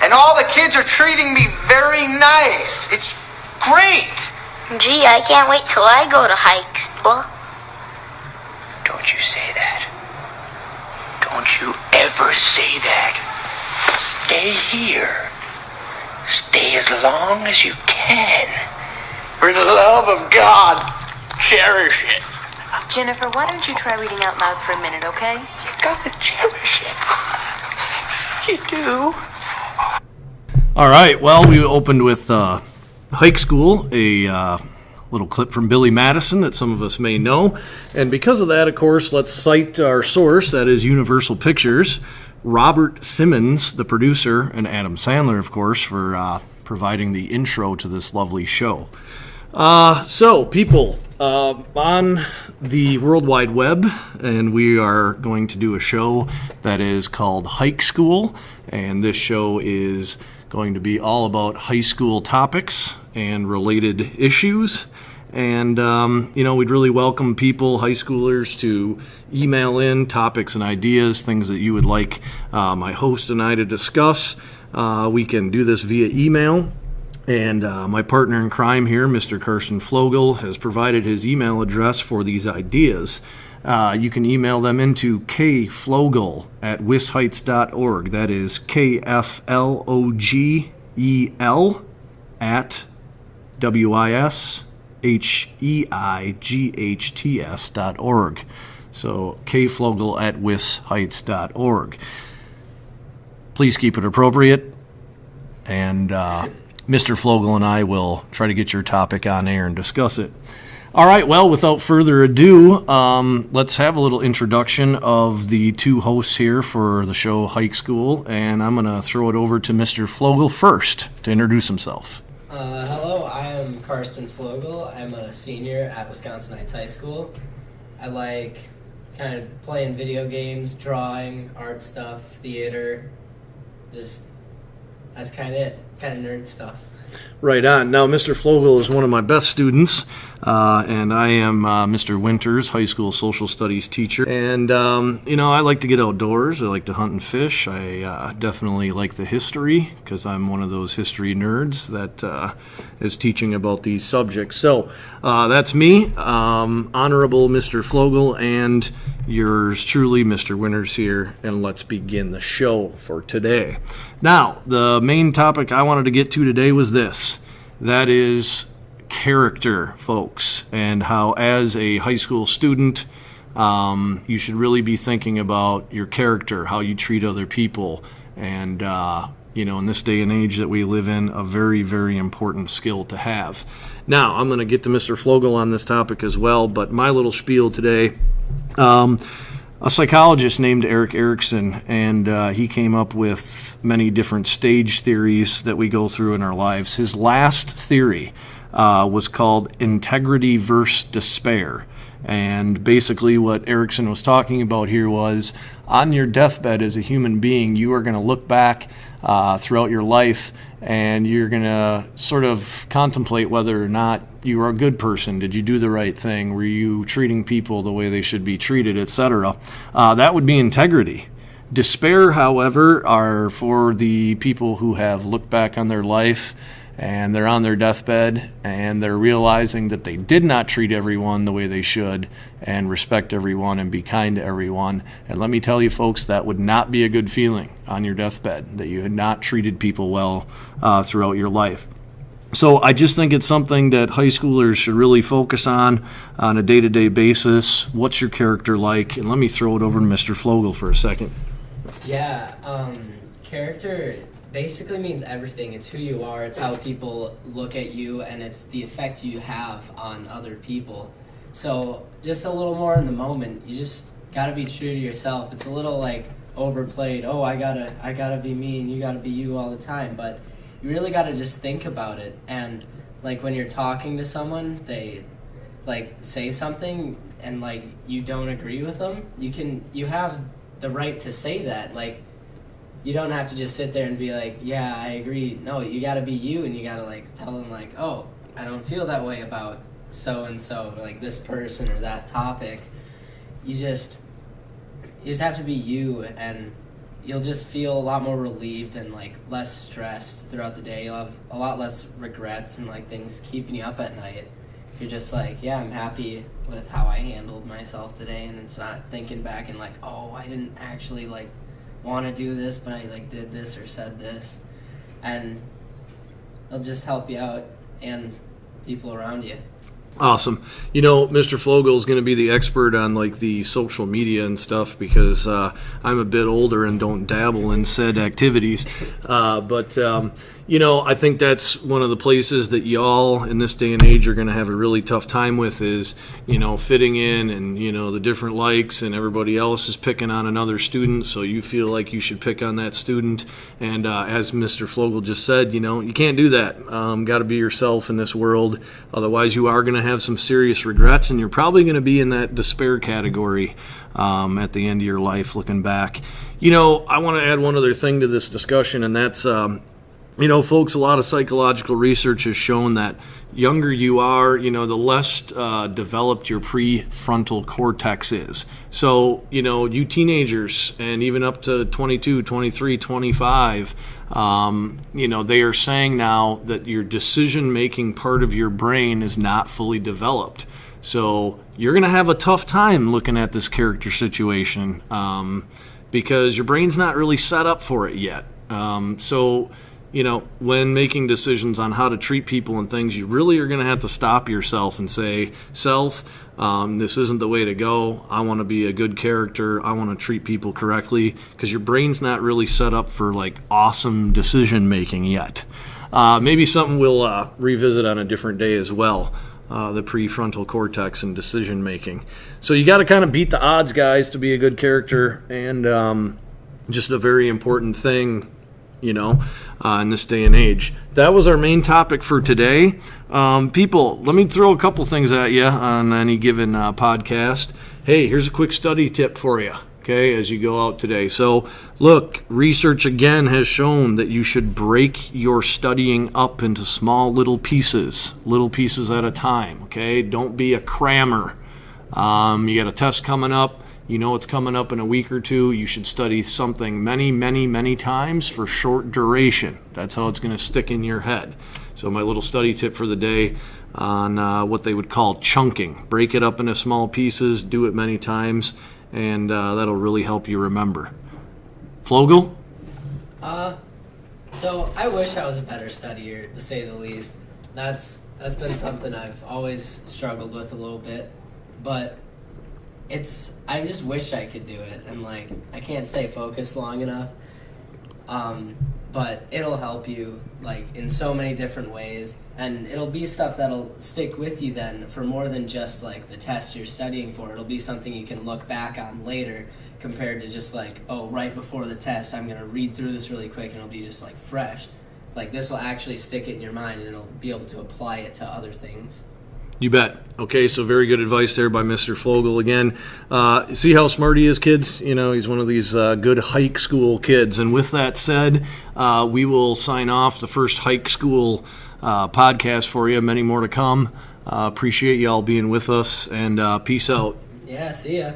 And all the kids are treating me very nice. It's great. Gee, I can't wait till I go to high school. Don't you say that. Don't you ever say that. Stay here. Stay as long as you can. For the love of God, cherish it. Jennifer, why don't you try reading out loud for a minute, okay? You gotta cherish it. You do. All right, well, we opened with Hike School, a little clip from Billy Madison that some of us may know. And because of that, of course, let's cite our source, that is Universal Pictures. Robert Simmons, the producer, and Adam Sandler, of course, for providing the intro to this lovely show. So, people, on the World Wide Web, and we are going to do a show that is called Hike School, and this show is going to be all about high school topics and related issues. And, we'd really welcome people, high schoolers, to email in topics and ideas, things that you would like my host and I to discuss. We can do this via email. And my partner in crime here, Mr. Karsten Flogel, has provided his email address for these ideas. You can email them into kflogel@wisheights.org. That is KFLOGEL at WISHEIGHTS.org. So kflogel@wisheights.org. Please keep it appropriate, and Mr. Flogel and I will try to get your topic on air and discuss it. All right, well, without further ado, let's have a little introduction of the two hosts here for the show Hike School, and I'm going to throw it over to Mr. Flogel first to introduce himself. Hello, I am Karsten Flogel. I'm a senior at Wisconsin Heights High School. I like kind of playing video games, drawing, art stuff, theater, just that's kind of it, kind of nerd stuff. Right on. Now, Mr. Flogel is one of my best students, and I am Mr. Winters, high school social studies teacher. And, I like to get outdoors. I like to hunt and fish. I definitely like the history because I'm one of those history nerds that is teaching about these subjects. So that's me, Honorable Mr. Flogel, and yours truly, Mr. Winters here, and let's begin the show for today. Now, the main topic I wanted to get to today was this. That is character, folks, and how as a high school student, you should really be thinking about your character, how you treat other people, and, in this day and age that we live in, a very, very important skill to have. Now, I'm going to get to Mr. Flogel on this topic as well, but my little spiel today, a psychologist named Erik Erikson, and he came up with many different stage theories that we go through in our lives. His last theory was called integrity versus despair. And basically what Erikson was talking about here was on your deathbed as a human being, you are going to look back throughout your life and you're going to sort of contemplate whether or not you are a good person. Did you do the right thing? Were you treating people the way they should be treated, etc.? That would be integrity. Despair, however, are for the people who have looked back on their life and they're on their deathbed and they're realizing that they did not treat everyone the way they should and respect everyone and be kind to everyone. And let me tell you, folks, that would not be a good feeling on your deathbed, that you had not treated people well throughout your life. So I just think it's something that high schoolers should really focus on a day-to-day basis. What's your character like? And let me throw it over to Mr. Flogel for a second. Yeah, character basically means everything. It's who you are, it's how people look at you, and it's the effect you have on other people. So just a little more in the moment, you just gotta be true to yourself. It's a little like overplayed, oh, I gotta be me and you gotta be you all the time, but you really gotta just think about it. And like when you're talking to someone, they like say something and like you don't agree with them, you have the right to say that. Like, you don't have to just sit there and be like, yeah, I agree. No, you gotta be you, and you gotta like tell them like, oh, I don't feel that way about so and so, like this person or that topic. You just have to be you, and you'll just feel a lot more relieved and like less stressed throughout the day. You'll have a lot less regrets and like things keeping you up at night. You're just like, yeah, I'm happy with how I handled myself today, and it's not thinking back and like, oh, I didn't actually like want to do this, but I like did this or said this. And it'll just help you out and people around you. Awesome. You know, Mr. Flogel is going to be the expert on like the social media and stuff because I'm a bit older and don't dabble in said activities. But you know, I think that's one of the places that y'all in this day and age are going to have a really tough time with is, you know, fitting in and, you know, the different likes and everybody else is picking on another student. So you feel like you should pick on that student. And as Mr. Flogel just said, you know, you can't do that. Got to be yourself in this world. Otherwise, you are going to have some serious regrets and you're probably going to be in that despair category at the end of your life looking back. You know, I want to add one other thing to this discussion, and that's you know, folks, a lot of psychological research has shown that younger you are, you know, the less developed your prefrontal cortex is. So, you know, you teenagers and even up to 22, 23, 25, you know, they are saying now that your decision-making part of your brain is not fully developed. So you're going to have a tough time looking at this character situation because your brain's not really set up for it yet. So, you know, when making decisions on how to treat people and things, you really are going to have to stop yourself and say, self, this isn't the way to go. I want to be a good character. I want to treat people correctly, because your brain's not really set up for like awesome decision making yet. Maybe something we'll revisit on a different day as well, the prefrontal cortex and decision making. So you got to kind of beat the odds, guys, to be a good character, and just a very important thing, you know, in this day and age. That was our main topic for today. People, let me throw a couple things at you on any given podcast. Hey, here's a quick study tip for you, okay, as you go out today. So, look, research again has shown that you should break your studying up into small little pieces at a time, okay? Don't be a crammer. You got a test coming up. You know it's coming up in a week or two. You should study something many, many, many times for short duration. That's how it's going to stick in your head. So my little study tip for the day on what they would call chunking. Break it up into small pieces, do it many times, and that'll really help you remember. Flogel? So I wish I was a better studier, to say the least. That's been something I've always struggled with a little bit, but I just wish I could do it, and like I can't stay focused long enough. But it'll help you like in so many different ways, and it'll be stuff that'll stick with you then for more than just like the test you're studying for. It'll be something you can look back on later compared to just like, oh, right before the test I'm gonna read through this really quick and it'll be just like fresh. Like this will actually stick it in your mind and it'll be able to apply it to other things. You bet. Okay, so very good advice there by Mr. Flogel again. See how smart he is, kids? You know, he's one of these good hike school kids. And with that said, we will sign off the first hike school podcast for you. Many more to come. Appreciate you all being with us, and peace out. Yeah, see ya.